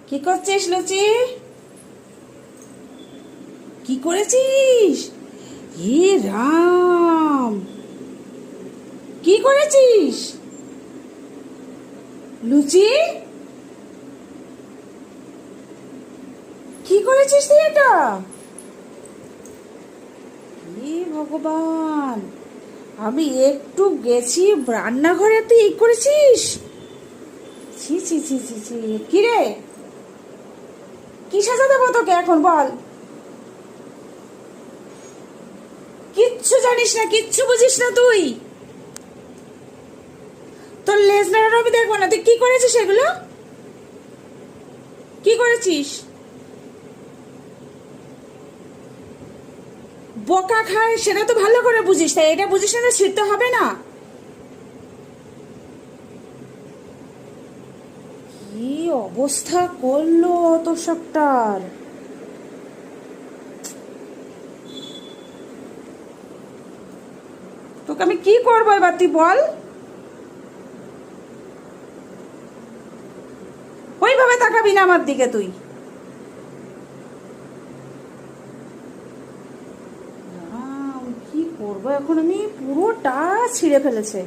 কি করছিস লুচি? কি করেছিস? হে রাম, কি করেছিস লুচি? কি করেছিস তুই এটা? হে ভগবান, আমি একটু গেছি রান্নাঘরে, তুই এই করেছিস? ছি ছি ছি ছি ছি, কি রে? কি সাজা দেবো তোকে এখন বল? কিচ্ছু জানিস না, কিচ্ছু বুঝিস না তুই। তোর লেজ নাড়ানো আমি দেখবো না। তুই কি করেছিস এগুলো? কি করেছিস? বোকা খায় সেটা তো ভালো করে বুঝিস, তাই এটা বুঝিস না শিখতে হবে না? কি অবস্থা করলো তোর সবটার! তোকে আমি কি করবো এবার তুই বল? ওইভাবে তাকাবি না আমার দিকে তুই। কি করবো এখন? আমি পুরোটা ছিঁড়ে ফেলেছে।